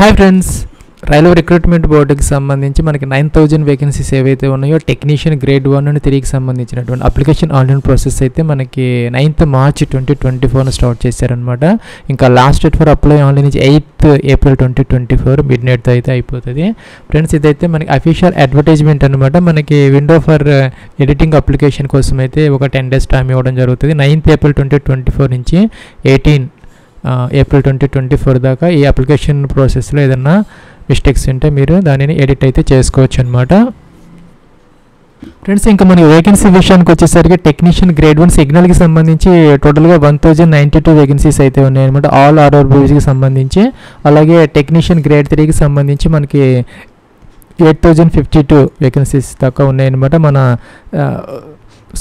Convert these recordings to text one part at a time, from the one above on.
Hi friends, railway recruitment బోర్డుకి సంబంధించి మనకి 9000 వేకెన్సీస్ ఏవైతే ఉన్నాయో టెక్నీషియన్ గ్రేడ్ 1 నుండి 3కి సంబంధించినటువంటి అప్లికేషన్ ఆన్లైన్ ప్రాసెస్ అయితే మనకి 9th March 2024 స్టార్ట్ చేశారనమాట. ఇంకా last date for apply online నుంచి 8th April 2024 మిడ్ నైట్తో అయితే అయిపోతుంది. ఫ్రెండ్స్, ఇదైతే మనకి అఫీషియల్ అడ్వర్టైజ్మెంట్ అనమాట. మనకి విండో ఫర్ ఎడిటింగ్ అప్లికేషన్ కోసం అయితే ఒక 10 days టైం ఇవ్వడం జరుగుతుంది. 9th April 2024 నుంచి 18 April 2024 దాకా ఈ అప్లికేషన్ ప్రాసెస్లో ఏదన్నా మిస్టేక్స్ ఉంటే మీరు దానిని ఎడిట్ అయితే చేసుకోవచ్చు అనమాట. ఫ్రెండ్స్, ఇంకా మన వేకెన్సీ విషయానికి వచ్చేసరికి టెక్నీషియన్ గ్రేడ్ 1 సిగ్నల్కి సంబంధించి టోటల్గా 1092 వేకెన్సీస్ అయితే ఉన్నాయన్నమాట. ఆల్ RRBకి సంబంధించి. అలాగే టెక్నీషియన్ గ్రేడ్ 3కి సంబంధించి మనకి 8052 వేకెన్సీస్ దాకా ఉన్నాయన్నమాట. మన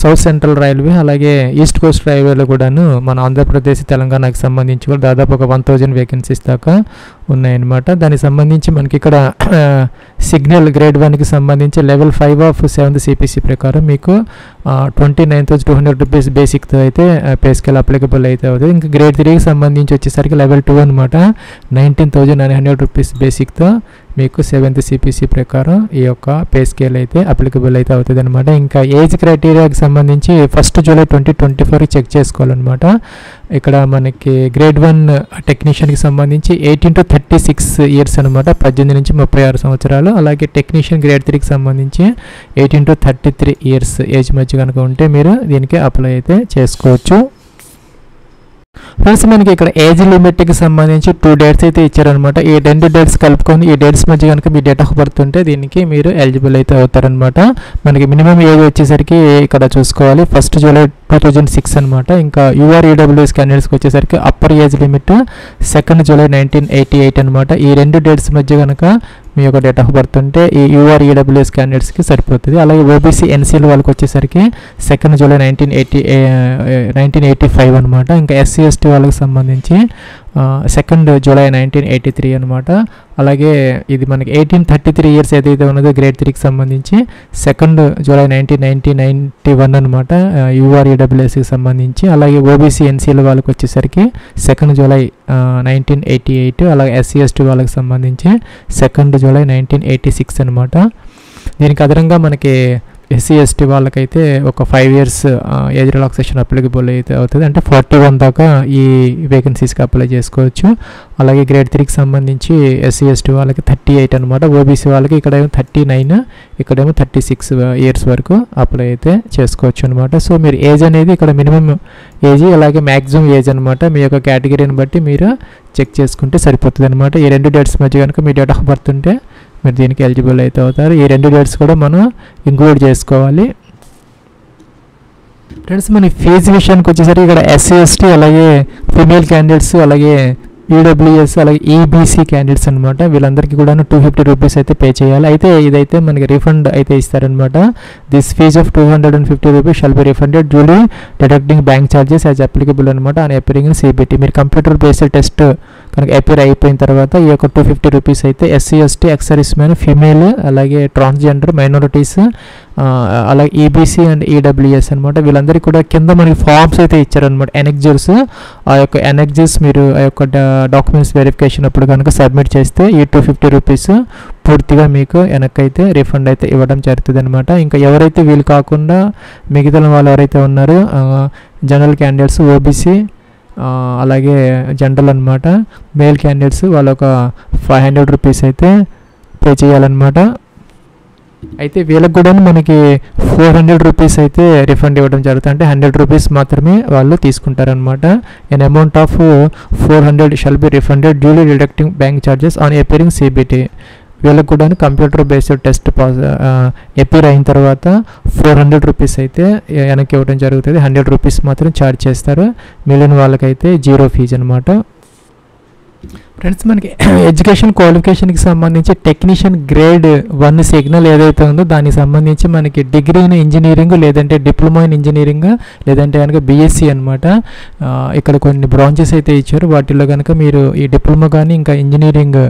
సౌత్ సెంట్రల్ రైల్వే అలాగే ఈస్ట్ కోస్ట్ రైల్వేలో కూడాను మన ఆంధ్రప్రదేశ్ తెలంగాణకి సంబంధించి కూడా దాదాపు ఒక 1000 వేకెన్సీస్ దాకా ఉన్నాయన్నమాట. దానికి సంబంధించి మనకి ఇక్కడ సిగ్నల్ గ్రేడ్ 1కి సంబంధించి లెవెల్ 5 ఆఫ్ 7th CPC ప్రకారం మీకు 29,200 రూపీస్ బేసిక్తో అయితే పే స్కేల్ అప్లికబుల్ అయితే అవుతుంది. ఇంకా గ్రేడ్ 3కి సంబంధించి వచ్చేసరికి లెవెల్ 2 అనమాట. 19,900 రూపీస్ బేసిక్తో మీకు 7th CPC ప్రకారం ఈ యొక్క పే స్కేల్ అయితే అప్లికబుల్ అయితే అవుతుంది అనమాట. ఇంకా ఏజ్ క్రైటీరియాకి సంబంధించి 1st July 2024 చెక్ చేసుకోవాలన్నమాట. ఇక్కడ మనకి గ్రేడ్ 1 టెక్నీషియన్కి సంబంధించి 18 to 36 years అనమాట, 18 నుంచి 36 సంవత్సరాలు. అలాగే టెక్నీషియన్ గ్రేడ్ 3కి సంబంధించి 18 to 33 years ఏజ్ మధ్య కనుక ఉంటే మీరు దీనికి అప్లై అయితే చేసుకోవచ్చు. ఫ్రెండ్స్, మనకి ఇక్కడ ఏజ్ లిమిట్కి సంబంధించి 2 dates అయితే ఇచ్చారనమాట. ఈ 2 dates కలుపుకొని ఈ డేట్స్ మధ్య కనుక మీ డేట్ ఆఫ్ బర్త్ ఉంటే దీనికి మీరు ఎలిజిబుల్ అయితే అవుతారనమాట. మనకి మినిమం ఏజ్ వచ్చేసరికి ఇక్కడ చూసుకోవాలి 1st July 2006 అనమాట. ఇంకా UREWS క్యాండిడేట్స్కి వచ్చేసరికి upper age limit 2nd July 1988 అనమాట. ఈ 2 dates మధ్య కనుక మీ యొక్క డేట్ ఆఫ్ బర్త్ ఉంటే ఈ UREWS క్యాండిడేట్స్కి సరిపోతుంది. అలాగే OBC NCL వాళ్ళకి వచ్చేసరికి 2nd July 1985 అనమాట. ఇంకా SC ST వాళ్ళకి సంబంధించి 2nd July 1983 అనమాట. అలాగే ఇది మనకి 1833 years ఏదైతే ఉన్నదో గ్రేడ్ 3కి సంబంధించి 2nd July 1991 అనమాట UREWSకి సంబంధించి. అలాగే OBC NCL వాళ్ళకి వచ్చేసరికి 2nd July 1988. అలాగే SC ST వాళ్ళకి సంబంధించి 2nd July 1986 అనమాట. దీనికి అదనంగా మనకి SC ST వాళ్ళకైతే ఒక 5 years ఏజ్ రిలాక్సేషన్ అప్లికబుల్ అయితే అవుతుంది. అంటే 41 దాకా ఈ వేకెన్సీస్కి అప్లై చేసుకోవచ్చు. అలాగే గ్రేడ్ 3కి సంబంధించి SC ST వాళ్ళకి 38 అనమాట. OBC వాళ్ళకి ఇక్కడేమో 39, ఇక్కడేమో 36 years వరకు అప్లై అయితే చేసుకోవచ్చు అనమాట. సో మీరు ఏజ్ అనేది ఇక్కడ మినిమం ఏజ్ అలాగే మ్యాక్సిమం ఏజ్ అనమాట మీ యొక్క కేటగిరీని బట్టి మీరు చెక్ చేసుకుంటే సరిపోతుంది అనమాట. ఈ 2 dates మధ్య కనుక మీ డేట్ ఆఫ్ బర్త్ ఉంటే మీరు దీనికి ఎలిజిబుల్ అయితే అవుతారు. ఈ 2 dates కూడా మనం ఇంక్లూడ్ చేసుకోవాలి. ఫ్రెండ్స్, మన ఫీజు విషయానికి వచ్చేసరికి ఇక్కడ SC ST అలాగే ఫీమేల్ క్యాండిడేట్స్ అలాగే EWS అలాగే EBC క్యాండిడేట్స్ అనమాట. వీళ్ళందరికీ కూడా 250 రూపీస్ అయితే పే చేయాలి. అయితే ఇదైతే మనకి రిఫండ్ అయితే ఇస్తారనమాట. This fees of 250 rupees shall be refunded duly deducting bank charges as applicable అనమాట ఆన్ అపియరింగ్ ఇన్ CBT. మీరు కంప్యూటర్ బేస్డ్ టెస్ట్ కనుక అపియర్ అయిపోయిన తర్వాత ఈ యొక్క 250 రూపీస్ అయితే SC ST ex service man female అలాగే ట్రాన్స్జెండర్ మైనారిటీస్ అలాగే EBC అండ్ EWS అనమాట. వీళ్ళందరికీ కూడా కింద మనకి ఫామ్స్ అయితే ఇచ్చారనమాట, ఎనెక్జర్స్. ఆ యొక్క ఎనెక్జర్స్ మీరు ఆ యొక్క డాక్యుమెంట్స్ వెరిఫికేషన్ అప్పుడు కనుక సబ్మిట్ చేస్తే ఈ 250 రూపీస్ పూర్తిగా మీకు వెనక్కైతే రిఫండ్ అయితే ఇవ్వడం జరుగుతుంది అనమాట. ఇంకా ఎవరైతే వీళ్ళు కాకుండా మిగతా వాళ్ళు ఎవరైతే ఉన్నారో జనరల్ క్యాండిడేట్స్ OBC అలాగే జనరల్ అనమాట మేల్ క్యాండిడేట్స్ వాళ్ళు ఒక 500 రూపీస్ అయితే పే చేయాలన్నమాట. అయితే వీళ్ళకి కూడా మనకి 400 రూపీస్ అయితే రిఫండ్ ఇవ్వడం జరుగుతుంది. అంటే 100 రూపీస్ మాత్రమే వాళ్ళు తీసుకుంటారనమాట. An amount of 400 shall be refunded duly deducting bank charges on appearing CBT. వీళ్ళకి కూడా కంప్యూటర్ బేస్డ్ టెస్ట్ అపియర్ అయిన తర్వాత 400 రూపీస్ అయితే వెనక్కి ఇవ్వడం జరుగుతుంది. 100 రూపీస్ మాత్రం ఛార్జ్ చేస్తారు. మిగిలిన వాళ్ళకైతే 0 ఫీజు అనమాట. ఫ్రెండ్స్, మనకి ఎడ్యుకేషన్ క్వాలిఫికేషన్కి సంబంధించి టెక్నీషియన్ గ్రేడ్ 1 సిగ్నల్ ఏదైతే ఉందో దానికి సంబంధించి మనకి డిగ్రీ ఇన్ ఇంజనీరింగ్ లేదంటే డిప్లొమా ఇన్ ఇంజనీరింగ్ లేదంటే కనుక BSc అనమాట. ఇక్కడ కొన్ని బ్రాంచెస్ అయితే ఇచ్చారు. వాటిల్లో కనుక మీరు ఈ డిప్లొమా కానీ ఇంకా ఇంజనీరింగ్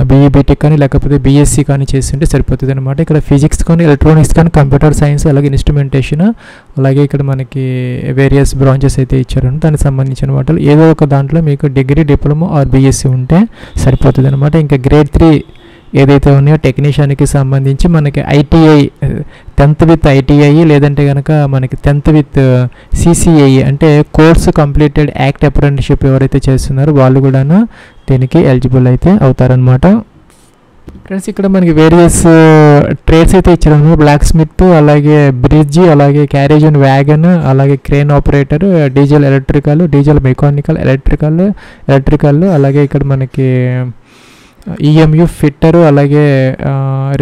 బీఈ బీటెక్ కానీ లేకపోతే బీఎస్సీ కానీ చేస్తుంటే సరిపోతుంది అనమాట. ఇక్కడ ఫిజిక్స్ కానీ ఎలక్ట్రానిక్స్ కానీ కంప్యూటర్ సైన్స్ అలాగే ఇన్స్ట్రుమెంటేషన్ అలాగే ఇక్కడ మనకి వేరియస్ బ్రాంచెస్ అయితే ఇచ్చారు. దానికి సంబంధించిన వాటిలో ఏదో ఒక దాంట్లో మీకు డిగ్రీ డిప్లొమా ఆర్ బీఎస్సీ ఉంటే సరిపోతుంది అనమాట. ఇంకా గ్రేడ్ 3 ఏదైతే ఉన్నాయో టెక్నీషియన్కి సంబంధించి మనకి ఐటీఐ 10th విత్ ఐటీఐ లేదంటే కనుక మనకి 10th విత్ సిసిఐ అంటే కోర్సు కంప్లీటెడ్ యాక్ట్ అప్రెంటిస్షిప్ ఎవరైతే చేస్తున్నారో వాళ్ళు కూడాను దీనికి ఎలిజిబుల్ అయితే అవుతారనమాట. ఫ్రెండ్స్ ఇక్కడ మనకి వేరియస్ ట్రేడ్స్ అయితే ఇచ్చారు. బ్లాక్ స్మిత్ అలాగే బ్రిడ్జ్ అలాగే క్యారేజ్ అండ్ వ్యాగన్ అలాగే crane operator diesel electrical diesel mechanical electrical అలాగే ఇక్కడ మనకి ఈఎంయు ఫిట్టరు అలాగే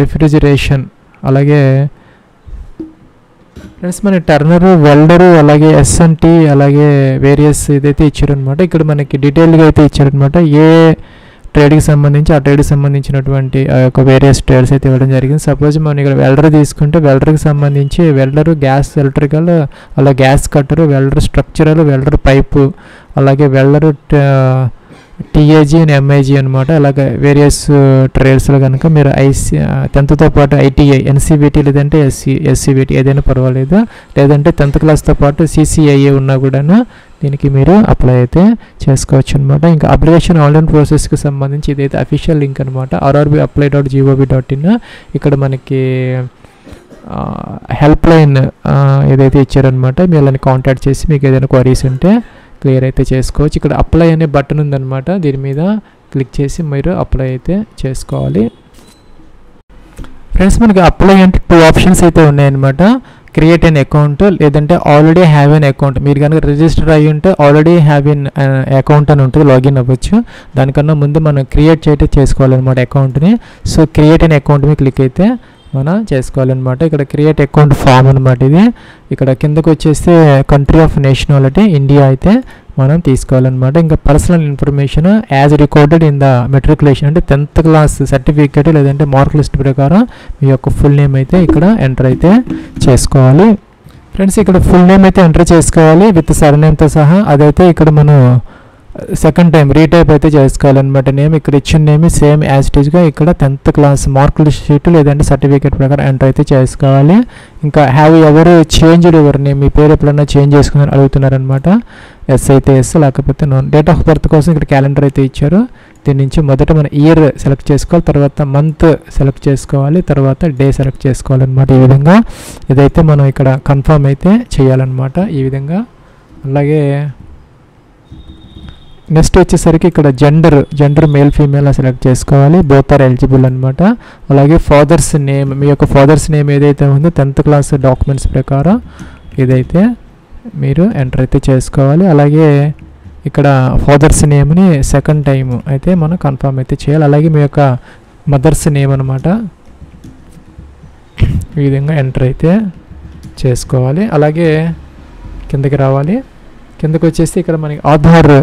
రిఫ్రిజిరేషన్ అలాగే ఫ్రెండ్స్ మన టర్నరు వెల్డరు అలాగే ఎస్ఎన్టీ అలాగే వేరియస్ ఇదైతే ఇచ్చారనమాట. ఇక్కడ మనకి డీటెయిల్గా అయితే ఇచ్చారనమాట. ఏ ట్రేడ్కి సంబంధించి ఆ ట్రేడ్కి సంబంధించినటువంటి ఆ యొక్క వేరియస్ ట్రేడ్స్ అయితే ఇవ్వడం జరిగింది. సపోజ్ మనం ఇక్కడ వెల్డర్ తీసుకుంటే వెల్డర్కి సంబంధించి వెల్డరు గ్యాస్ ఎలక్ట్రికల్ అలా గ్యాస్ కట్టరు వెల్డర్ స్ట్రక్చరల్ వెల్డర్ పైపు అలాగే వెల్డరు టీఏజీ అండ్ ఎంఐజీ అనమాట. అలాగే వేరియస్ ట్రేడ్స్లో కనుక మీరు 10th పాటు ఐటీఐ ఎన్సీబీటీ లేదంటే ఎస్సీబీటీ ఏదైనా పర్వాలేదు లేదంటే 10th క్లాస్తో పాటు సిసిఐఏ ఉన్నా కూడాను దీనికి మీరు అప్లై అయితే చేసుకోవచ్చు అనమాట. ఇంకా అప్లికేషన్ ఆన్లైన్ ప్రాసెస్కి సంబంధించి ఇదైతే అఫీషియల్ లింక్ అనమాట. rrbapply.gov.in ఇక్కడ మనకి హెల్ప్ లైన్ ఏదైతే ఇచ్చారనమాట మీరు వాళ్ళని కాంటాక్ట్ చేసి మీకు ఏదైనా క్వరీస్ ఉంటే క్లియర్ అయితే చేసుకోవచ్చు. ఇక్కడ అప్లై అనే బటన్ ఉందన్నమాట. దీని మీద క్లిక్ చేసి మీరు అప్లై అయితే చేసుకోవాలి. ఫ్రెండ్స్ మనకి అప్లై అంటే 2 ఆప్షన్స్ అయితే ఉన్నాయన్నమాట. క్రియేట్ అన్ అకౌంట్ లేదంటే ఆల్రెడీ హ్యావ్ ఎన్ అకౌంట్. మీరు కనుక రిజిస్టర్ అయ్యి ఉంటే ఆల్రెడీ హ్యావ్ ఎన్ అకౌంట్ అని ఉంటుంది లాగిన్ అవ్వచ్చు. దానికన్నా ముందు మనం క్రియేట్ చేసుకోవాలన్నమాట అకౌంట్ని. సో క్రియేట్ అన్ అకౌంట్ మీద క్లిక్ అయితే మనం చేసుకోవాలన్నమాట. ఇక్కడ క్రియేట్ అకౌంట్ ఫామ్ అనమాట ఇది. ఇక్కడ కిందకు వచ్చేస్తే కంట్రీ ఆఫ్ నేషనాలిటీ ఇండియా అయితే మనం తీసుకోవాలన్నమాట. ఇంకా personal information as recorded in the matriculation అంటే 10th క్లాస్ సర్టిఫికేట్ లేదంటే మార్క్ లిస్ట్ ప్రకారం మీ యొక్క ఫుల్ నేమ్ అయితే ఇక్కడ ఎంటర్ అయితే చేసుకోవాలి. ఫ్రెండ్స్ ఇక్కడ ఫుల్ నేమ్ అయితే ఎంటర్ చేసుకోవాలి విత్ సర్నేమ్తో సహా. అదైతే ఇక్కడ మనం సెకండ్ టైం రీటైప్ అయితే చేసుకోవాలన్నమాట. నేమ్ ఇక్కడ ఇచ్చిన నేమ్ సేమ్ యాజ్ ఇట్ ఈజ్గా ఇక్కడ 10th class mark list sheet లేదంటే సర్టిఫికేట్ ప్రకారం ఎంటర్ అయితే చేసుకోవాలి. ఇంకా హ్యావ్ ఎవరు చేంజ్డ్ ఎవరు నేమ్ మీ పేరు ఎప్పుడన్నా చేంజ్ చేసుకుని అడుగుతున్నారనమాట. ఎస్ అయితే ఎస్ లేకపోతే నోన్. డేట్ ఆఫ్ బర్త్ కోసం ఇక్కడ క్యాలెండర్ అయితే ఇచ్చారు. దీని నుంచి మొదట మన ఇయర్ సెలెక్ట్ చేసుకోవాలి తర్వాత మంత్ సెలెక్ట్ చేసుకోవాలి తర్వాత డే సెలెక్ట్ చేసుకోవాలన్నమాట. ఈ విధంగా ఇదైతే మనం ఇక్కడ కన్ఫర్మ్ అయితే చేయాలన్నమాట ఈ విధంగా. అలాగే నెక్స్ట్ వచ్చేసరికి ఇక్కడ జెండర్ మేల్ ఫీమేల్ సెలెక్ట్ చేసుకోవాలి. బోత్ ఆర్ ఎలిజిబుల్ అనమాట. అలాగే ఫాదర్స్ నేమ్ మీ యొక్క ఫాదర్స్ నేమ్ ఏదైతే ఉందో 10th క్లాస్ డాక్యుమెంట్స్ ప్రకారం ఇదైతే మీరు ఎంటర్ అయితే చేసుకోవాలి. అలాగే ఇక్కడ ఫాదర్స్ నేమ్ని సెకండ్ టైం అయితే మనం కన్ఫర్మ్ అయితే చేయాలి. అలాగే మీ యొక్క మదర్స్ నేమ్ అనమాట ఈ విధంగా ఎంటర్ అయితే చేసుకోవాలి. అలాగే కిందకి రావాలి. కిందకి వచ్చేసి ఇక్కడ మనకి ఆధార్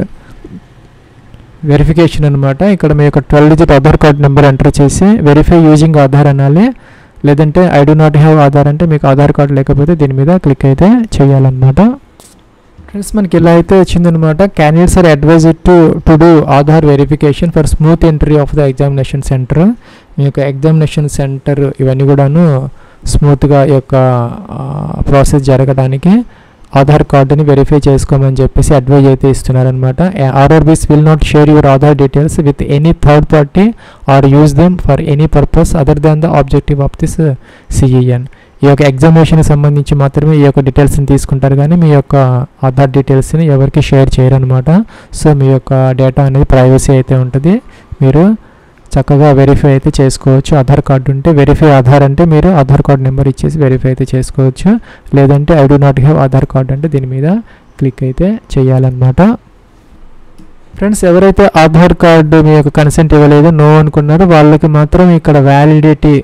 వెరిఫికేషన్ అనమాట. ఇక్కడ మీ యొక్క 12 digit Aadhaar card number enter చేసి వెరిఫై యూజింగ్ ఆధార్ అనాలి. లేదంటే I do not have Aadhaar అంటే మీకు ఆధార్ కార్డు లేకపోతే దీని మీద క్లిక్ అయితే చేయాలన్నమాట. ఫ్రెండ్స్ మనకి ఇలా అయితే వచ్చిందనమాట. Candidates are advised to do Aadhaar verification for smooth entry of the examination centre. మీ యొక్క ఎగ్జామినేషన్ సెంటర్ ఇవన్నీ కూడాను స్మూత్గా ఈ యొక్క ప్రాసెస్ జరగడానికి ఆధార్ కార్డుని వెరిఫై చేసుకోమని చెప్పేసి అడ్వైజ్ అయితే ఇస్తున్నారనమాట. RRBs will not share your Aadhaar details with any third party or use them for any purpose other than the objective of this CEN. ఈ యొక్క ఎగ్జామినేషన్కి సంబంధించి మాత్రమే ఈ యొక్క డీటెయిల్స్ని తీసుకుంటారు కానీ మీ యొక్క ఆధార్ డీటెయిల్స్ని ఎవరికి షేర్ చేయరనమాట. సో మీ యొక్క డేటా అనేది ప్రైవసీ అయితే ఉంటుంది. మీరు చక్కగా వెరిఫై అయితే చేసుకోవచ్చు. ఆధార్ కార్డు ఉంటే వెరిఫై ఆధార్ అంటే మీరు ఆధార్ కార్డు నెంబర్ ఇచ్చేసి వెరిఫై అయితే చేసుకోవచ్చు. లేదంటే I do not have Aadhaar card అంటే దీని మీద క్లిక్ అయితే చేయాలన్నమాట. ఫ్రెండ్స్ ఎవరైతే ఆధార్ కార్డు మీ యొక్క కన్సెంట్ ఇవ్వలేదో నో అనుకున్నారో వాళ్ళకి మాత్రం ఇక్కడ validity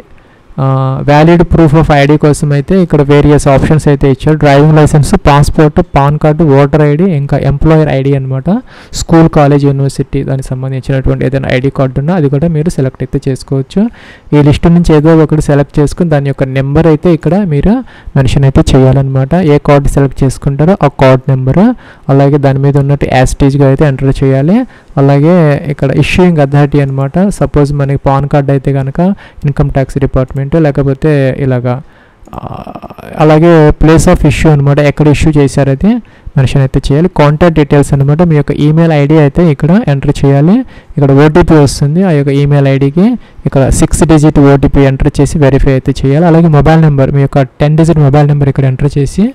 valid proof of ID కోసం అయితే ఇక్కడ వేరియస్ ఆప్షన్స్ అయితే ఇచ్చారు. Driving licence, passport, PAN card, voter ID, ఇంకా ఎంప్లాయర్ ఐడి అనమాట. స్కూల్, కాలేజ్, యూనివర్సిటీ దానికి సంబంధించినటువంటి ఏదైనా ఐడి కార్డు ఉన్నా అది కూడా మీరు సెలెక్ట్ అయితే చేసుకోవచ్చు. ఈ లిస్ట్ నుంచి ఏదో ఒకటి సెలెక్ట్ చేసుకుని దాని యొక్క నెంబర్ అయితే ఇక్కడ మీరు మెన్షన్ అయితే చేయాలన్నమాట. ఏ కార్డు సెలెక్ట్ చేసుకుంటారో ఆ కార్డ్ నెంబర్, అలాగే దాని మీద ఉన్నట్టు యాస్టీజ్గా అయితే ఎంటర్ చేయాలి. అలాగే ఇక్కడ ఇష్యూయింగ్ అథారిటీ అనమాట. సపోజ్ మనకి పాన్ కార్డ్ అయితే కనుక ఇన్కమ్ ట్యాక్స్ డిపార్ట్మెంట్, లేకపోతే ఇలాగా. అలాగే ప్లేస్ ఆఫ్ ఇష్యూ అనమాట, ఎక్కడ ఇష్యూ చేశారు అది మెన్షన్ అయితే చేయాలి. కాంటాక్ట్ డీటెయిల్స్ అనమాట, మీ యొక్క ఈమెయిల్ ఐడి అయితే ఇక్కడ ఎంటర్ చేయాలి. ఇక్కడ ఓటీపీ వస్తుంది, ఆ యొక్క ఈమెయిల్ ఐడికి ఇక్కడ 6 డిజిట్ ఓటీపీ ఎంటర్ చేసి వెరిఫై అయితే చేయాలి. అలాగే మొబైల్ నెంబర్, మీ యొక్క 10 డిజిట్ మొబైల్ నెంబర్ ఇక్కడ ఎంటర్ చేసి,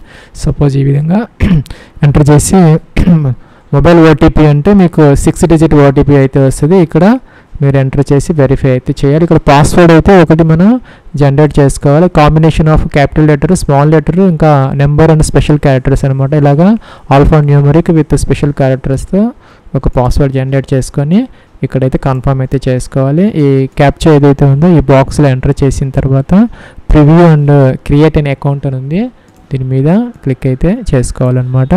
సపోజ్ ఈ విధంగా ఎంటర్ చేసి మొబైల్ ఓటీపీ అంటే మీకు 6 డిజిట్ ఓటీపీ అయితే వస్తుంది. ఇక్కడ మీరు ఎంటర్ చేసి వెరిఫై అయితే చేయాలి. ఇక్కడ పాస్వర్డ్ అయితే ఒకటి మనం జనరేట్ చేసుకోవాలి. Combination of capital letter, small letter, ఇంకా నెంబర్ అండ్ స్పెషల్ క్యారెక్టర్స్ అనమాట. ఇలాగా ఆల్ఫా న్యూమరిక్ విత్ స్పెషల్ క్యారెక్టర్స్తో ఒక పాస్వర్డ్ జనరేట్ చేసుకొని ఇక్కడైతే కన్ఫర్మ్ అయితే చేసుకోవాలి. ఈ క్యాప్చర్ ఏదైతే ఉందో ఈ బాక్స్లో ఎంటర్ చేసిన తర్వాత ప్రివ్యూ అండ్ క్రియేట్ అనే అకౌంట్ అని ఉంది, దీని మీద క్లిక్ అయితే చేసుకోవాలన్నమాట.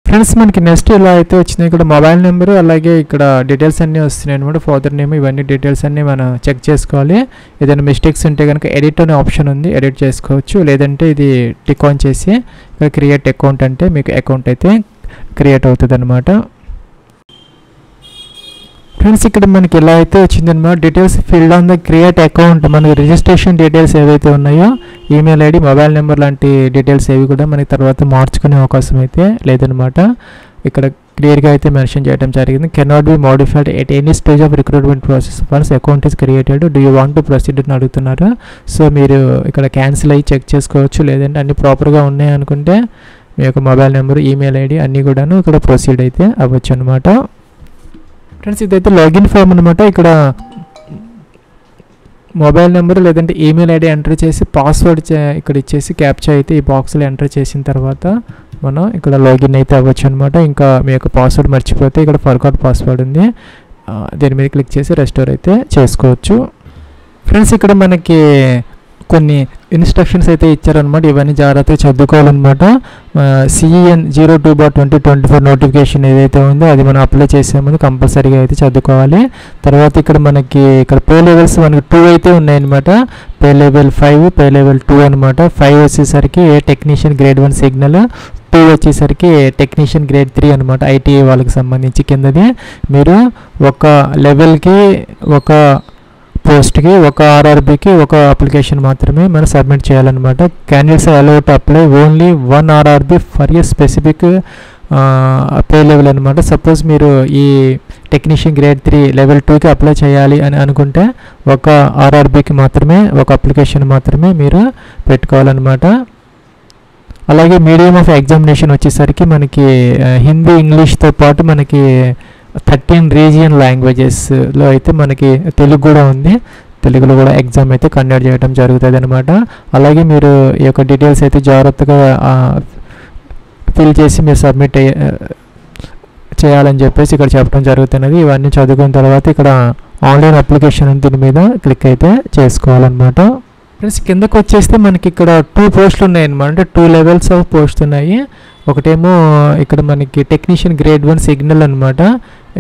ఫ్రెండ్స్ మనకి నెక్స్ట్ ఇలా అయితే వచ్చినాయి. ఇక్కడ మొబైల్ నెంబరు, అలాగే ఇక్కడ డీటెయిల్స్ అన్నీ వస్తున్నాయి అనమాట. ఫాదర్ నేమ్, ఇవన్నీ డీటెయిల్స్ అన్నీ మనం చెక్ చేసుకోవాలి. ఏదైనా మిస్టేక్స్ ఉంటే కనుక ఎడిట్ అనే ఆప్షన్ ఉంది, ఎడిట్ చేసుకోవచ్చు. లేదంటే ఇది టిక్ ఆన్ చేసి ఇక్కడ క్రియేట్ అకౌంట్ అంటే మీకు అకౌంట్ అయితే క్రియేట్ అవుతుంది అనమాట. ఫ్రెండ్స్ ఇక్కడ మనకి ఇలా అయితే వచ్చిందనమాట. Details filled on the create account, మనకి రిజిస్ట్రేషన్ డీటెయిల్స్ ఏవైతే ఉన్నాయో ఈమెయిల్ ఐడి, మొబైల్ నెంబర్ లాంటి డీటెయిల్స్ ఏవి కూడా మనకి తర్వాత మార్చుకునే అవకాశం అయితే లేదనమాట. ఇక్కడ క్లియర్గా అయితే మెన్షన్ చేయడం జరిగింది. Cannot be modified at any stage of recruitment process once account is created, do you want to proceed అని అడుగుతున్నారు. సో మీరు ఇక్కడ క్యాన్సిల్ అయ్యి చెక్ చేసుకోవచ్చు. లేదంటే అన్ని ప్రాపర్గా ఉన్నాయి అనుకుంటే మీ యొక్క మొబైల్ నెంబర్, ఈమెయిల్ ఐడి అన్నీ కూడాను ఇక్కడ ప్రొసీడ్ అయితే అవ్వచ్చు అనమాట. ఫ్రెండ్స్ ఇదైతే లాగిన్ ఫామ్ అనమాట. ఇక్కడ మొబైల్ నెంబర్ లేదంటే ఈమెయిల్ ఐడి ఎంటర్ చేసి పాస్వర్డ్ ఇక్కడ ఇచ్చేసి క్యాప్చా అయితే ఈ బాక్స్లో ఎంటర్ చేసిన తర్వాత మనం ఇక్కడ లాగిన్ అయితే అవ్వచ్చు అనమాట. ఇంకా మీ యొక్క పాస్వర్డ్ మర్చిపోతే ఇక్కడ ఫర్గాట్ పాస్వర్డ్ ఉంది, దీని మీద క్లిక్ చేసి రెస్టోర్ అయితే చేసుకోవచ్చు. ఫ్రెండ్స్ ఇక్కడ మనకి కొన్ని ఇన్స్ట్రక్షన్స్ అయితే ఇచ్చారనమాట. ఇవన్నీ జాగ్రత్తగా చదువుకోవాలన్నమాట. CEN 02/2024 నోటిఫికేషన్ ఏదైతే ఉందో అది మనం అప్లై చేసే ముందు కంపల్సరీగా అయితే చదువుకోవాలి. తర్వాత ఇక్కడ మనకి ఇక్కడ పే లెవెల్స్ మనకి 2 అయితే ఉన్నాయన్నమాట. పే లెవెల్ 5, పే లెవెల్ 2 అనమాట. 5 వచ్చేసరికి టెక్నీషియన్ గ్రేడ్ 1 సిగ్నల్, 2 వచ్చేసరికి టెక్నీషియన్ గ్రేడ్ 3 అనమాట. ITI వాళ్ళకి సంబంధించి కిందది. మీరు ఒక లెవెల్కి, ఒక పోస్ట్కి, ఒక RRBకి ఒక అప్లికేషన్ మాత్రమే మనం సబ్మిట్ చేయాలన్నమాట. Candidates allowed to apply only 1 RRB for a specific pay level అనమాట. సపోజ్ మీరు ఈ టెక్నీషియన్ గ్రేడ్ 3 లెవెల్ 2కి అప్లై చేయాలి అని అనుకుంటే ఒక RRBకి మాత్రమే, ఒక అప్లికేషన్ మాత్రమే మీరు పెట్టుకోవాలన్నమాట. అలాగే మీడియం ఆఫ్ ఎగ్జామినేషన్ వచ్చేసరికి మనకి హిందీ, ఇంగ్లీష్తో పాటు మనకి 13 రీజియన్ లాంగ్వేజెస్లో అయితే మనకి తెలుగు కూడా ఉంది. తెలుగులో కూడా ఎగ్జామ్ అయితే కండక్ట్ చేయడం జరుగుతుంది అనమాట. అలాగే మీరు ఈ యొక్క డీటెయిల్స్ అయితే జాగ్రత్తగా ఫిల్ చేసి మీరు సబ్మిట్ చేయాలని చెప్పేసి ఇక్కడ చెప్పడం జరుగుతున్నది. ఇవన్నీ చదువుకున్న తర్వాత ఇక్కడ ఆన్లైన్ అప్లికేషన్ దీని మీద క్లిక్ అయితే చేసుకోవాలన్నమాట. ఫ్రెండ్స్ కిందకు వచ్చేస్తే మనకి ఇక్కడ 2 పోస్టులు ఉన్నాయన్నమాట. అంటే 2 లెవెల్స్ ఆఫ్ పోస్ట్ ఉన్నాయి. ఒకటేమో ఇక్కడ మనకి టెక్నీషియన్ గ్రేడ్ 1 సిగ్నల్ అనమాట.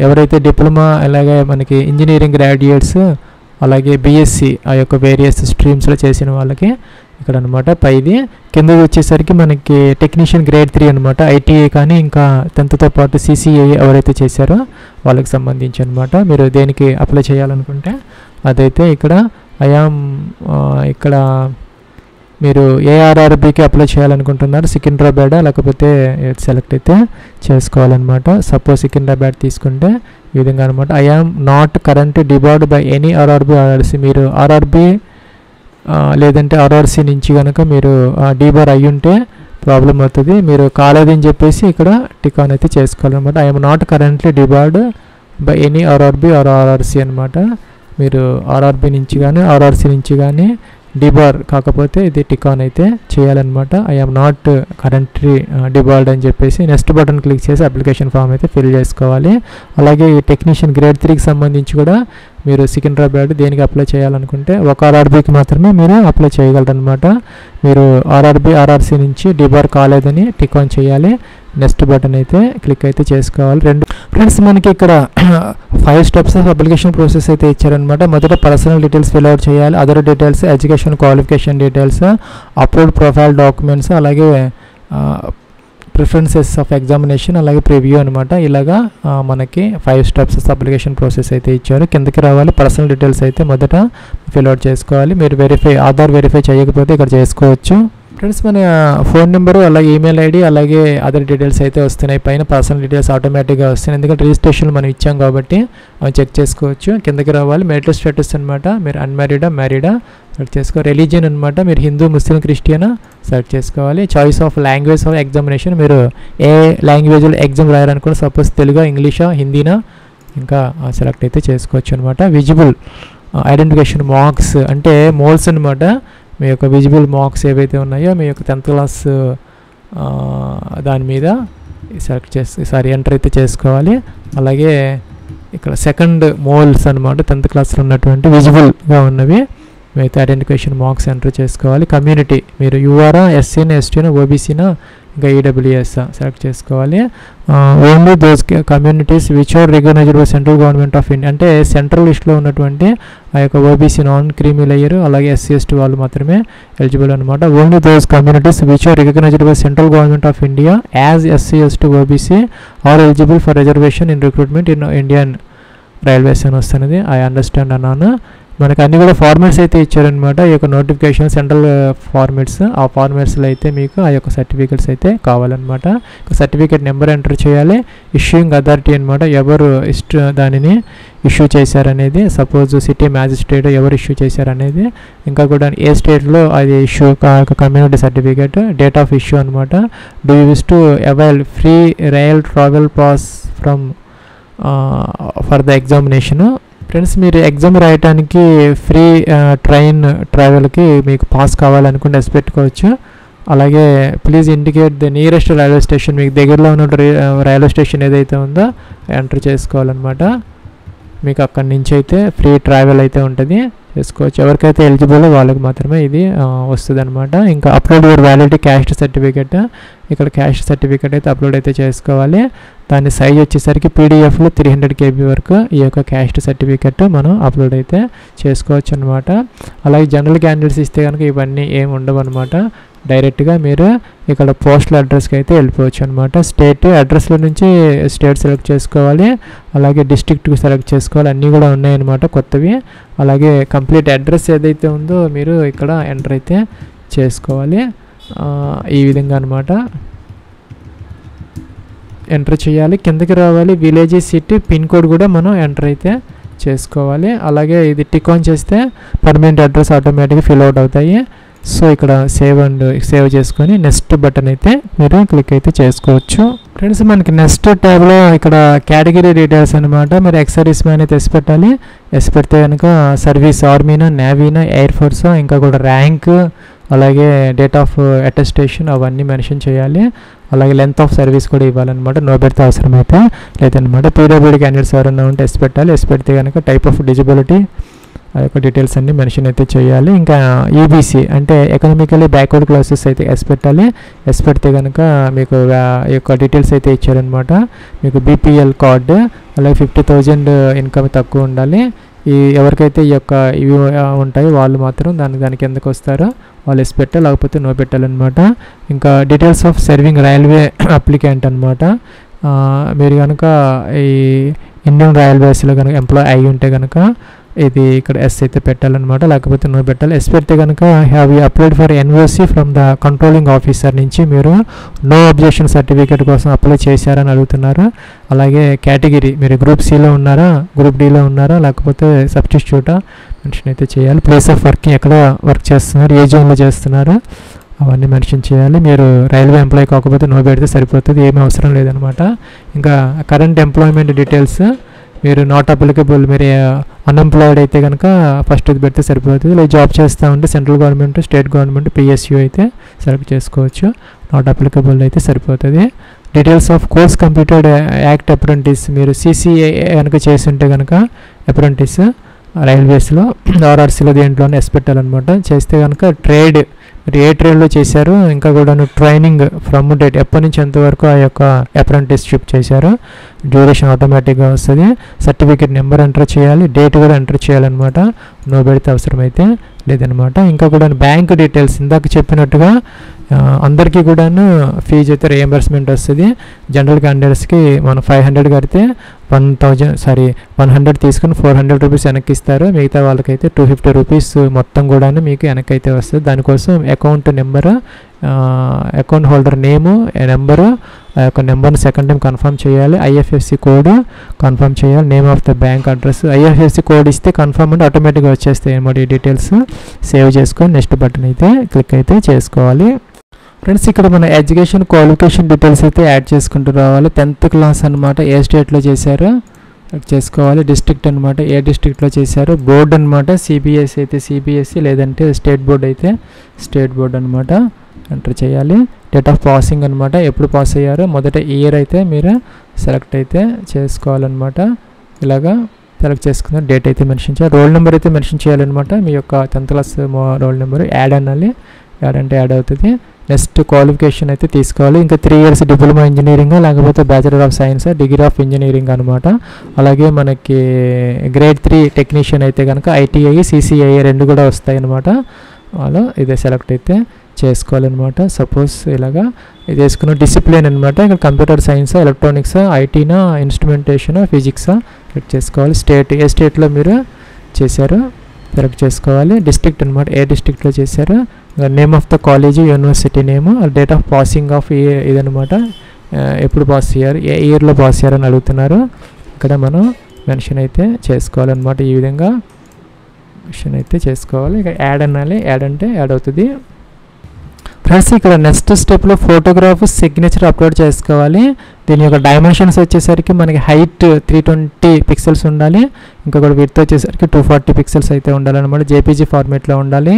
ఎవరైతే డిప్లొమా, అలాగే మనకి ఇంజనీరింగ్ గ్రాడ్యుయేట్స్, అలాగే BSc ఆ యొక్క వేరియస్ స్ట్రీమ్స్లో చేసిన వాళ్ళకి ఇక్కడ అనమాట పైది. కిందది వచ్చేసరికి మనకి టెక్నీషియన్ గ్రేడ్ 3 అనమాట. ITI కానీ ఇంకా 10థ్తో పాటు CCI ఎవరైతే చేశారో వాళ్ళకి సంబంధించి అనమాట. మీరు దేనికి అప్లై చేయాలనుకుంటే అదైతే ఇక్కడ ఇక్కడ మీరు ఏ RRBకి అప్లై చేయాలనుకుంటున్నారు, సికింద్రాబాద్ లేకపోతే సెలెక్ట్ అయితే చేసుకోవాలన్నమాట. సపోజ్ సికింద్రాబాద్ తీసుకుంటే ఈ విధంగా అనమాట. Not current debarred by any RRB RRC. మీరు RRB లేదంటే RRC నుంచి కనుక మీరు డిబార్ అయ్యి ఉంటే ప్రాబ్లం అవుతుంది. మీరు కాలేదని చెప్పేసి ఇక్కడ టిక్ ఆన్ అయితే చేసుకోవాలన్నమాట. Not currently debarred by any RRB or RRC అనమాట. మీరు RRB నుంచి కానీ RRC నుంచి కానీ డిబార్ కాకపోతే ఇది టిక్ ఆన్ అయితే చేయాలన్నమాట. I am not currently debarred అని చెప్పేసి నెక్స్ట్ బటన్ క్లిక్ చేసి అప్లికేషన్ ఫామ్ అయితే ఫిల్ చేసుకోవాలి. అలాగే ఈ టెక్నీషియన్ గ్రేడ్ 3కి సంబంధించి కూడా మీరు సికింద్రాబాద్ దేనికి అప్లై చేయాలనుకుంటే ఒక ఆర్ఆర్బీకి మాత్రమే మీరు అప్లై చేయగలరనమాట. మీరు ఆర్ఆర్సీ నుంచి డిబార్ కాలేదని టిక్ ఆన్ చేయాలి. నెక్స్ట్ బటన్ అయితే క్లిక్ అయితే చేసుకోవాలి. ఫ్రెండ్స్ మనకి ఇక్కడ 5 స్టెప్స్ ఆఫ్ అప్లికేషన్ ప్రాసెస్ అయితే ఇచ్చారనమాట. మొదట పర్సనల్ డీటెయిల్స్ ఫిల్ అవుట్ చేయాలి, other details, education qualification details, upload profile documents, అలాగే ప్రిఫరెన్సెస్ ఆఫ్ ఎగ్జామినేషన్, అలాగే ప్రివ్యూ అనమాట. ఇలాగా మనకి 5 స్టెప్స్ అప్లికేషన్ ప్రాసెస్ అయితే ఇచ్చారు. కిందకి రావాలి, పర్సనల్ డీటెయిల్స్ అయితే మొదట ఫిల్ అవుట్ చేసుకోవాలి. మీరు ఆధార్ వెరిఫై చేయకపోతే ఇక్కడ చేసుకోవచ్చు. ఫ్రెండ్స్ మన ఫోన్ నెంబరు, అలాగే ఈమెయిల్ ఐడి, అలాగే అదర్ డీటెయిల్స్ అయితే వస్తున్నాయి. పైన పర్సనల్ డీటెయిల్స్ ఆటోమేటిక్గా వస్తున్నాయి, ఎందుకంటే రిజిస్ట్రేషన్ మనం ఇచ్చాం కాబట్టి అవి చెక్ చేసుకోవచ్చు. కిందకి రావాలి, మ్యారిటల్ స్టేటస్ అనమాట. మీరు అన్మ్యారీడా మ్యారీడా సెలెక్ట్ చేసుకోవాలి. రిలీజియన్ అనమాట, మీరు హిందూ, ముస్లిం, క్రిస్టియనా సెలెక్ట్ చేసుకోవాలి. Choice of language of examination, మీరు ఏ లాంగ్వేజ్లో ఎగ్జామ్ రాయాలనుకోండి, సపోజ్ తెలుగు, ఇంగ్లీషా, హిందీనా, ఇంకా సెలెక్ట్ అయితే చేసుకోవచ్చు అనమాట. విజిబుల్ ఐడెంటిఫికేషన్ మార్క్స్ అంటే మోల్స్ అనమాట. మీ యొక్క విజిబుల్ మార్క్స్ ఏవైతే ఉన్నాయో మీ యొక్క 10th క్లాస్ దాని మీద ఎంటర్ అయితే చేసుకోవాలి. అలాగే ఇక్కడ సెకండ్ మోల్స్ అనమాట, 10th క్లాస్లో ఉన్నటువంటి విజిబుల్గా ఉన్నవి మీతో ఐడెంటిఫికేషన్ మార్క్స్ ఎంటర్ చేసుకోవాలి. కమ్యూనిటీ, మీరు యూఆర్ఆ, ఎస్సీనా, ఎస్టీనా, ఓబీసీనా, ఇంకా ఈడబ్ల్యూఎస్ సెలెక్ట్ చేసుకోవాలి. Only those communities which are recognised by central government of India, అంటే సెంట్రల్ లిస్ట్లో ఉన్నటువంటి ఆ యొక్క ఓబీసీ నాన్ క్రీమీ లేయర్, అలాగే ఎస్సీ ఎస్టీ వాళ్ళు మాత్రమే ఎలిజిబుల్ అనమాట. Only those communities which are recognised by central government of India as SC ST OBC are eligible for reservation in recruitment in Indian railways అని వస్తున్నది. I understand అన్నాను. మనకు అన్ని కూడా ఫార్మాట్స్ అయితే ఇచ్చారనమాట. ఈ యొక్క నోటిఫికేషన్ సెంట్రల్ ఫార్మాట్స్, ఆ ఫార్మాట్స్లో అయితే మీకు ఆ యొక్క సర్టిఫికేట్స్ అయితే కావాలన్నమాట. సర్టిఫికేట్ నెంబర్ ఎంటర్ చేయాలి. ఇష్యూయింగ్ అథారిటీ అనమాట, ఎవరు దానిని ఇష్యూ చేశారనేది, సపోజ్ సిటీ మ్యాజిస్ట్రేట్ ఎవరు ఇష్యూ చేశారనేది, ఇంకా కూడా ఏ స్టేట్లో అది issue community certificate, date of issue అనమాట. Do you wish to avail free rail travel pass from for the examination. Friends మీరు ఎగ్జామ్ రాయడానికి ఫ్రీ ట్రైన్ ట్రావెల్కి మీకు పాస్ కావాలనుకుంటే ఎస్ పెట్టుకోవచ్చు. అలాగే please indicate the nearest railway station, మీకు దగ్గరలో ఉన్న రైల్వే స్టేషన్ ఏదైతే ఉందో ఎంటర్ చేసుకోవాలన్నమాట. మీకు అక్కడి నుంచి అయితే ఫ్రీ ట్రావెల్ అయితే ఉంటుంది, చేసుకోవచ్చు. ఎవరికైతే ఎలిజిబుల్ వాళ్ళకి మాత్రమే ఇది వస్తుంది అనమాట. ఇంకా upload your validity caste certificate, ఇక్కడ క్యాస్ట్ సర్టిఫికేట్ అయితే అప్లోడ్ అయితే చేసుకోవాలి. దాని సైజ్ వచ్చేసరికి పీడిఎఫ్లో 300 KB వరకు ఈ యొక్క క్యాస్ట్ సర్టిఫికేట్ మనం అప్లోడ్ అయితే చేసుకోవచ్చు అనమాట. అలాగే జనరల్ క్యాండిడేట్స్ ఇస్తే కనుక ఇవన్నీ ఏమి ఉండవు అనమాట. డైరెక్ట్గా మీరు ఇక్కడ పోస్టల్ అడ్రస్కి అయితే వెళ్ళిపోవచ్చు అనమాట. స్టేట్ అడ్రస్లో నుంచి స్టేట్ సెలెక్ట్ చేసుకోవాలి, అలాగే డిస్ట్రిక్ట్కి సెలెక్ట్ చేసుకోవాలి. అన్నీ కూడా ఉన్నాయన్నమాట కొత్తవి. అలాగే కంప్లీట్ అడ్రస్ ఏదైతే ఉందో మీరు ఇక్కడ ఎంటర్ అయితే చేసుకోవాలి. ఈ విధంగా అనమాట ఎంటర్ చేయాలి. కిందకి రావాలి, విలేజ్, సిటీ, పిన్ కోడ్ కూడా మనం ఎంటర్ అయితే చేసుకోవాలి. అలాగే ఇది టిక్ ఆన్ చేస్తే పర్మనెంట్ అడ్రస్ ఆటోమేటిక్గా ఫిల్ అవుట్ అవుతాయి. సో ఇక్కడ సేవ్ చేసుకొని నెక్స్ట్ బటన్ అయితే మీరు క్లిక్ అయితే చేసుకోవచ్చు. ఫ్రెండ్స్ మనకి నెక్స్ట్ ట్యాబ్లో ఇక్కడ కేటగిరీ డీటెయిల్స్ అనమాట. మీరు ఎక్స్ సర్వీస్ మ్యాన్ అయితే ఎస్ పెట్టాలి. ఎస్ పెడితే కనుక సర్వీస్ ఆర్మీనా, నేవీనా, ఎయిర్ ఫోర్సా, ఇంకా కూడా ర్యాంక్, అలాగే డేట్ ఆఫ్ అటెస్టేషన్ అవన్నీ మెన్షన్ చేయాలి. అలాగే లెంత్ ఆఫ్ సర్వీస్ కూడా ఇవ్వాలన్నమాట. నో పెడితే అవసరం అయితే లేదనమాట. పీడబ్ల్యూడీ క్యాండిడేట్స్ ఎవరైనా ఉంటే ఎస్ పెట్టాలి. ఎస్ పెడితే కనుక టైప్ ఆఫ్ డిజబిలిటీ ఆ యొక్క డీటెయిల్స్ అన్నీ మెన్షన్ అయితే చేయాలి. ఇంకా ఈబీసీ అంటే ఎకనామికలీ బ్యాక్వర్డ్ క్లాసెస్ అయితే ఎస్ పెట్టాలి. ఎస్ పెడితే కనుక మీకు ఈ యొక్క డీటెయిల్స్ అయితే ఇచ్చారనమాట. మీకు బీపీఎల్ కార్డు, అలాగే 50,000 ఇన్కమ్ తక్కువ ఉండాలి. ఎవరికైతే ఈ యొక్క ఇవి ఉంటాయో వాళ్ళు మాత్రం దాని కిందకు వస్తారో వాళ్ళు ఎస్ పెట్టాలి, లేకపోతే నో పెట్టాలన్నమాట. ఇంకా details of serving railway applicant అనమాట. మీరు కనుక ఈ ఇండియన్ రైల్వేస్లో కనుక ఎంప్లాయ్ అయి ఉంటే కనుక ఇది ఇక్కడ ఎస్ అయితే పెట్టాలన్నమాట, లేకపోతే నో పెట్టాలి. ఎస్ పెడితే కనుక have you applied for NOC from the controlling officer నుంచి మీరు నో అబ్జెక్షన్ సర్టిఫికేట్ కోసం అప్లై చేశారని అడుగుతున్నారు. అలాగే కేటగిరీ మీరు గ్రూప్ సిలో ఉన్నారా, గ్రూప్ డిలో ఉన్నారా, లేకపోతే సబ్స్టిట్యూటా మెన్షన్ అయితే చేయాలి. ప్లేస్ ఆఫ్ వర్కింగ్ ఎక్కడ వర్క్ చేస్తున్నారు, ఏ జోన్లో చేస్తున్నారు అవన్నీ మెన్షన్ చేయాలి. మీరు రైల్వే ఎంప్లాయీ కాకపోతే నో పెడితే సరిపోతుంది, ఏమీ అవసరం లేదనమాట. ఇంకా కరెంట్ ఎంప్లాయ్మెంట్ డీటెయిల్స్ మీరు నాట్ అప్లికబుల్, మీరు అన్ఎంప్లాయిడ్ అయితే కనుక ఫస్ట్ ఇది పెడితే సరిపోతుంది. ఇలా జాబ్ చేస్తూ ఉంటే central government, state government, PSU అయితే సెలెక్ట్ చేసుకోవచ్చు. నాట్ అప్లికబుల్ అయితే సరిపోతుంది. Details of course completed act apprentice, మీరు సిసిఏ కనుక చేసి ఉంటే కనుక అప్రెంటిస్ రైల్వేస్లో, ఆర్ఆర్సీలో దేంట్లోనే ఎస్ పెట్టాలన్నమాట. చేస్తే కనుక ట్రేడ్, మీరు ఏ ట్రేడ్లో చేశారు, ఇంకా కూడా ట్రైనింగ్ ఫ్రమ్ డేట్, ఎప్పటి నుంచి ఎంతవరకు ఆ యొక్క అప్రెంటిస్షిప్ చేశారు, డ్యూరేషన్ ఆటోమేటిక్గా వస్తుంది. సర్టిఫికేట్ నెంబర్ ఎంటర్ చేయాలి, డేట్ కూడా ఎంటర్ చేయాలన్నమాట. నో పెడితే అవసరమైతే లేదనమాట. ఇంకా కూడా బ్యాంక్ డీటెయిల్స్ ఇందాక చెప్పినట్టుగా అందరికీ కూడాను ఫీజు అయితే రియంబర్స్మెంట్ వస్తుంది. జనరల్ క్యాండిడేట్స్కి మనం 500 కడితే 100 తీసుకుని 400 రూపీస్ వెనక్కి ఇస్తారు. మిగతా వాళ్ళకైతే 250 రూపీస్ మొత్తం కూడాను మీకు వెనక్కి అయితే వస్తుంది. దానికోసం అకౌంట్ నెంబరు, అకౌంట్ హోల్డర్ నేము, నెంబరు, ఆ యొక్క నెంబర్ని సెకండ్ టైం కన్ఫర్మ్ చేయాలి. ఐఎఫ్ఎస్సి కోడ్ కన్ఫర్మ్ చేయాలి. Name of the bank address, IFSC code ఇస్తే కన్ఫర్మ్ అంటే ఆటోమేటిక్గా వచ్చేస్తాయి అన్నమాట. ఈ డీటెయిల్స్ సేవ్ చేసుకొని నెక్స్ట్ బటన్ అయితే క్లిక్ అయితే చేసుకోవాలి. ఫ్రెండ్స్, ఇక్కడ మన ఎడ్యుకేషన్ క్వాలిఫికేషన్ డీటెయిల్స్ అయితే యాడ్ చేసుకుంటూ రావాలి. 10th క్లాస్ అనమాట, ఏ స్టేట్లో చేశారో చేసుకోవాలి. డిస్ట్రిక్ట్ అనమాట, ఏ డిస్ట్రిక్ట్లో చేశారు. బోర్డు అనమాట, సిబిఎస్ఈ అయితే సిబిఎస్ఈ, లేదంటే స్టేట్ బోర్డ్ అయితే స్టేట్ బోర్డ్ అనమాట ఎంటర్ చేయాలి. డేట్ ఆఫ్ పాసింగ్ అనమాట, ఎప్పుడు పాస్ అయ్యారో మొదట ఇయర్ అయితే మీరు సెలెక్ట్ అయితే చేసుకోవాలన్నమాట. ఇలాగా సెలెక్ట్ చేసుకున్న డేట్ అయితే మెన్షన్ చేయాలి. రోల్ నెంబర్ అయితే మెన్షన్ చేయాలన్నమాట. మీ యొక్క 10th class roll number add అనాలి. యాడ్ అంటే యాడ్ అవుతుంది. నెక్స్ట్ క్వాలిఫికేషన్ అయితే తీసుకోవాలి. ఇంకా 3 years డిప్లొమా ఇంజనీరింగ్, లేకపోతే bachelor of science, degree of engineering అనమాట. అలాగే మనకి గ్రేడ్ 3 టెక్నీషియన్ అయితే కనుక ఐటీఐ, సిసిఐ 2 కూడా వస్తాయి అనమాట. వాళ్ళు ఇదే సెలెక్ట్ అయితే చేసుకోవాలన్నమాట. సపోజ్ ఇలాగా ఇది వేసుకున్న డిసిప్లిన్ అనమాట. ఇక్కడ కంప్యూటర్ సైన్స్, ఎలక్ట్రానిక్స్, ఐటీనా, ఇన్స్ట్రుమెంటేషన్, ఫిజిక్స్ సెలెక్ట్ చేసుకోవాలి. స్టేట్, ఏ స్టేట్లో మీరు చేశారు సెలెక్ట్ చేసుకోవాలి. డిస్ట్రిక్ట్ అనమాట, ఏ డిస్ట్రిక్ట్లో చేశారు. Name of the college, university name, date of passing of ఇదనమాట, ఎప్పుడు పాస్ అయ్యారు, ఏ ఇయర్లో పాస్ అయ్యారని అడుగుతున్నారు. ఇక్కడ మనం మెన్షన్ అయితే చేసుకోవాలన్నమాట. ఈ విధంగా మెన్షన్ అయితే చేసుకోవాలి. ఇక యాడ్ అనాలి. యాడ్ అంటే యాడ్ అవుతుంది. ఫ్రెండ్స్, ఇక్కడ నెక్స్ట్ స్టెప్లో ఫోటోగ్రాఫ్, సిగ్నేచర్ అప్లోడ్ చేసుకోవాలి. దీని యొక్క డైమెన్షన్స్ వచ్చేసరికి మనకి హైట్ 320 పిక్సెల్స్ ఉండాలి. ఇంకా కూడా విడ్త్ వచ్చేసరికి 240 పిక్సెల్స్ అయితే ఉండాలన్నమాట. జేపీజీ ఫార్మేట్లో ఉండాలి.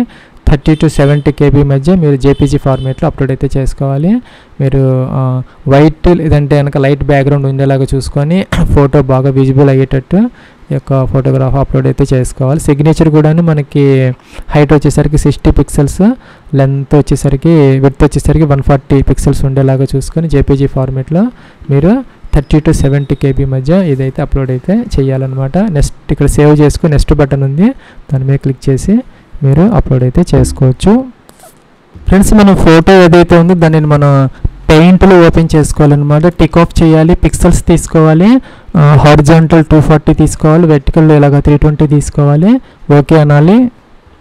30 to 70 KB మధ్య మీరు జేపీజీ ఫార్మేట్లో అప్లోడ్ అయితే చేసుకోవాలి. మీరు వైట్ ఇదంటే కనుక లైట్ బ్యాక్గ్రౌండ్ ఉండేలాగా చూసుకొని ఫోటో బాగా విజిబుల్ అయ్యేటట్టు ఈ యొక్క ఫోటోగ్రాఫ్ అప్లోడ్ అయితే చేసుకోవాలి. సిగ్నేచర్ కూడాను మనకి హైట్ వచ్చేసరికి 60 పిక్సెల్స్, లెంత్ వచ్చేసరికి విడ్త్ వచ్చేసరికి 140 పిక్సెల్స్ ఉండేలాగా చూసుకొని జేపీజీ ఫార్మేట్లో మీరు 30 to 70 KB మధ్య ఇదైతే అప్లోడ్ అయితే చేయాలన్నమాట. నెక్స్ట్ ఇక్కడ సేవ్ చేసుకుని నెక్స్ట్ బటన్ ఉంది, దాని మీద క్లిక్ చేసి మీరు అప్లోడ్ అయితే చేసుకోవచ్చు. ఫ్రెండ్స్, మనం ఫోటో ఏదైతే ఉందో దానిని మనం పెయింట్లో ఓపెన్ చేసుకోవాలన్నమాట. టిక్ ఆఫ్ చేయాలి. పిక్సెల్స్ తీసుకోవాలి. హారిజాంటల్ 240 తీసుకోవాలి. వెర్టికల్లో ఇలాగ 320 తీసుకోవాలి. ఓకే అనాలి.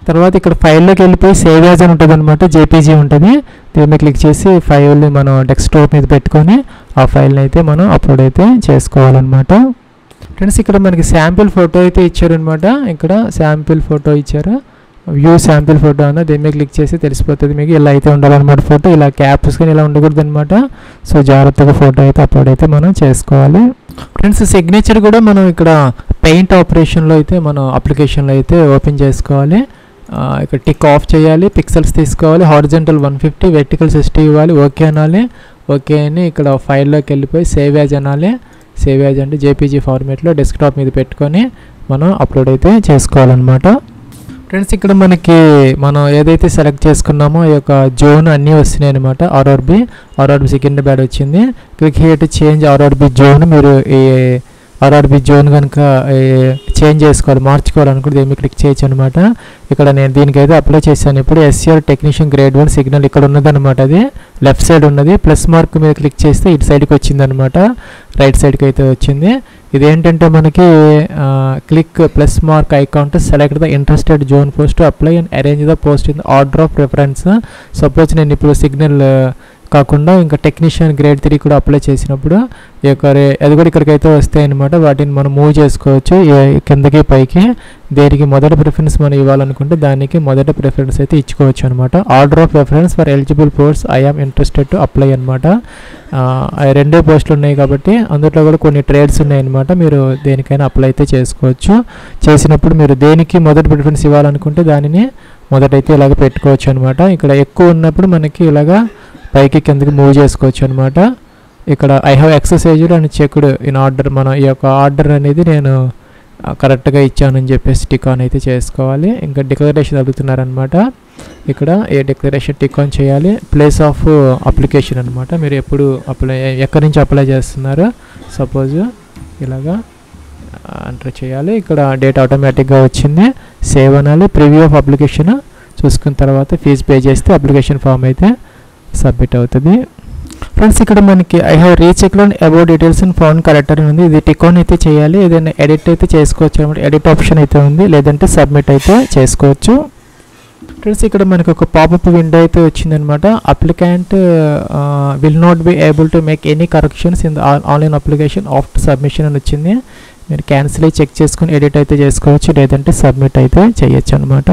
తర్వాత ఇక్కడ ఫైల్లోకి వెళ్ళిపోయి సేవ్ యాజ్ అని ఉంటుంది అనమాట. జేపీజీ ఉంటుంది. దీని మీద క్లిక్ చేసి ఫైల్ని మనం డెస్క్టాప్ మీద పెట్టుకొని ఆ ఫైల్ని అయితే మనం అప్లోడ్ అయితే చేసుకోవాలన్నమాట. ఫ్రెండ్స్, ఇక్కడ మనకి శాంపిల్ ఫోటో అయితే ఇచ్చారనమాట. ఇక్కడ శాంపిల్ ఫోటో ఇచ్చారు. వ్యూ శాంపిల్ ఫోటో అన్న దీని మీద క్లిక్ చేసి తెలిసిపోతుంది మీకు. ఇలా అయితే ఉండాలన్నమాట. ఫోటో ఇలా క్యాప్స్ కానీ ఇలా ఉండకూడదు అనమాట. సో జాగ్రత్తగా ఫోటో అయితే అప్లోడ్ అయితే మనం చేసుకోవాలి. ఫ్రెండ్స్, సిగ్నేచర్ కూడా మనం ఇక్కడ పెయింట్ ఆపరేషన్లో అయితే మనం అప్లికేషన్లో అయితే ఓపెన్ చేసుకోవాలి. ఇక్కడ టిక్ ఆఫ్ చేయాలి. పిక్సెల్స్ తీసుకోవాలి. హారిజాంటల్ 150, వెర్టికల్ 60 ఇవ్వాలి. ఓకే అనాలి. ఓకే అని ఇక్కడ ఫైల్లోకి వెళ్ళిపోయి సేవ్ యాజ్ అనాలి. సేవ్ యాజ్ అంటే జేపీజీ ఫార్మేట్లో డెస్క్టాప్ మీద పెట్టుకొని మనం అప్లోడ్ అయితే చేసుకోవాలన్నమాట. ఫ్రెండ్స్, ఇక్కడ మనకి మనం ఏదైతే సెలెక్ట్ చేసుకున్నామో ఈ యొక్క జోన్ అన్నీ వస్తున్నాయి అనమాట. ఆర్ఆర్బి సెకండ్ బ్యాడ్ వచ్చింది. Click here to change RRB zone. మీరు ఈ ఆర్ఆర్బి జోన్ కనుక చేంజ్ చేసుకోవాలి, మార్చుకోవాలనుకుంటే దీన్ని క్లిక్ చేయొచ్చు అనమాట. ఇక్కడ నేను దీనికైతే అప్లై చేశాను. ఇప్పుడు ఎస్సీఆర్ టెక్నీషియన్ గ్రేడ్ 1 సిగ్నల్ ఇక్కడ ఉన్నదనమాట. అది లెఫ్ట్ సైడ్ ఉన్నది. ప్లస్ మార్క్ మీద క్లిక్ చేస్తే ఇటు సైడ్కి వచ్చిందనమాట. రైట్ సైడ్కి అయితే వచ్చింది. ఇదేంటంటే మనకి click plus mark icon to select the interested zone post apply and arrange the post in order of preference. Suppose నేను ఇప్పుడు సిగ్నల్ కాకుండా ఇంకా టెక్నీషియన్ గ్రేడ్ 3 కూడా అప్లై చేసినప్పుడు ఈ యొక్క అది కూడా ఇక్కడికైతే వస్తాయి అన్నమాట. వాటిని మనం మూవ్ చేసుకోవచ్చు కిందకి పైకి. దేనికి మొదటి ప్రిఫరెన్స్ మనం ఇవ్వాలనుకుంటే దానికి మొదటి ప్రిఫరెన్స్ అయితే ఇచ్చుకోవచ్చు అనమాట. Order of preference for eligible posts I am interested to apply అనమాట. 2 పోస్టులు ఉన్నాయి కాబట్టి అందులో కూడా కొన్ని ట్రేడ్స్ ఉన్నాయన్నమాట. మీరు దేనికైనా అప్లై అయితే చేసుకోవచ్చు. చేసినప్పుడు మీరు దేనికి మొదటి ప్రిఫరెన్స్ ఇవ్వాలనుకుంటే దానిని మొదటైతే ఇలాగ పెట్టుకోవచ్చు అనమాట. ఇక్కడ ఎక్కువ ఉన్నప్పుడు మనకి ఇలాగా పైకి కిందకి మూవ్ చేసుకోవచ్చు అనమాట. ఇక్కడ I have exercised and checked in order. మన ఈ యొక్క ఆర్డర్ అనేది నేను కరెక్ట్గా ఇచ్చానని చెప్పేసి టిక్ ఆన్ అయితే చేసుకోవాలి. ఇంకా డిక్లరేషన్ అడుగుతున్నారనమాట. ఇక్కడ ఏ డిక్లరేషన్ టిక్ ఆన్ చేయాలి. ప్లేస్ ఆఫ్ అప్లికేషన్ అనమాట. మీరు ఎప్పుడు ఎక్కడి నుంచి అప్లై చేస్తున్నారో సపోజ్ ఇలాగా ఎంటర్ చేయాలి. ఇక్కడ డేట్ ఆటోమేటిక్గా వచ్చింది. సేవ్ అనాలి. ప్రివ్యూ ఆఫ్ అప్లికేషన్ చూసుకున్న తర్వాత ఫీజు పే చేస్తే అప్లికేషన్ ఫామ్ అయితే సబ్మిట్ అవుతుంది. ఫ్రెండ్స్ ఇక్కడ మనకి I have రీచెక్డ్ about details and found correct అని ఉంది. ఇది టిక్ ఆన్ అయితే చేయాలి. ఏదైనా ఎడిట్ అయితే చేసుకోవచ్చు అనమాట. ఎడిట్ ఆప్షన్ అయితే ఉంది, లేదంటే సబ్మిట్ అయితే చేసుకోవచ్చు. ఫ్రెండ్స్ ఇక్కడ మనకి ఒక పాపప్ విండో అయితే వచ్చిందనమాట. Applicant will not be able to make any corrections in the online application after submission అని వచ్చింది. మీరు క్యాన్సిల్ అయ్యి చెక్ చేసుకుని ఎడిట్ అయితే చేసుకోవచ్చు, లేదంటే సబ్మిట్ అయితే చేయొచ్చు అనమాట.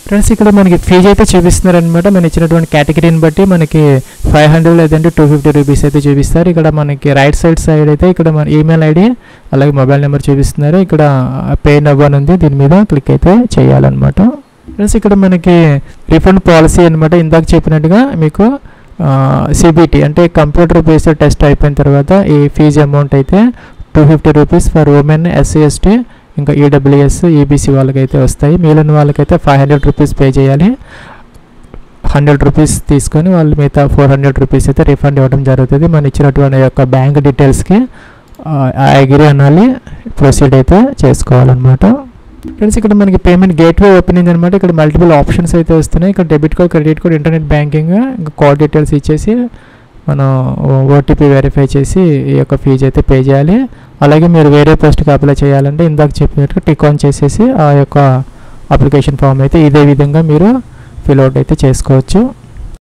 ఫ్రెండ్స్ ఇక్కడ మనకి ఫీజు అయితే చూపిస్తున్నారనమాట. మనం ఇచ్చినటువంటి కేటగిరీని బట్టి మనకి 500 లేదంటే 250 రూపీస్ అయితే చూపిస్తారు. ఇక్కడ మనకి రైట్ సైడ్ అయితే ఇక్కడ మన ఈమెయిల్ ఐడి అలాగే మొబైల్ నెంబర్ చూపిస్తున్నారు. ఇక్కడ పే నవ్ అని ఉంది, దీని మీద క్లిక్ అయితే చేయాలన్నమాట. ఫ్రెండ్స్ ఇక్కడ మనకి రిఫండ్ పాలసీ అనమాట. ఇందాక చెప్పినట్టుగా మీకు సిబిటి అంటే కంప్యూటర్ బేస్డ్ టెస్ట్ అయిపోయిన తర్వాత ఈ ఫీజు అమౌంట్ అయితే 250 rupees for women, SC, ST, ఇంకా ఈడబ్ల్యూఎస్, ఈబీసీ వాళ్ళకైతే వస్తాయి. మిగిలిన వాళ్ళకైతే 500 రూపీస్ పే చేయాలి. 100 రూపీస్ తీసుకొని వాళ్ళు మిగతా 400 రూపీస్ అయితే రిఫండ్ ఇవ్వడం జరుగుతుంది. మనం ఇచ్చినటువంటి యొక్క బ్యాంక్ డీటెయిల్స్కి అగ్రీ అనాలి, ప్రొసీడ్ అయితే చేసుకోవాలన్నమాట. ఫ్రెండ్స్ ఇక్కడ మనకి పేమెంట్ గేట్వే ఓపెన్ అయింది అనమాట. ఇక్కడ మల్టిపుల్ ఆప్షన్స్ అయితే వస్తున్నాయి. ఇక్కడ debit card, credit card, internet banking, ఇంకా కార్డ్ డీటెయిల్స్ ఇచ్చేసి మనం ఓటీపీ వెరిఫై చేసి ఈ యొక్క ఫీజు అయితే పే చేయాలి. అలాగే మీరు వేరే పోస్ట్కి అప్లై చేయాలంటే ఇందాక చెప్పినట్టుగా టిక్ ఆన్ చేసేసి ఆ యొక్క అప్లికేషన్ ఫామ్ అయితే ఇదే విధంగా మీరు ఫిల్ అవుట్ అయితే చేసుకోవచ్చు.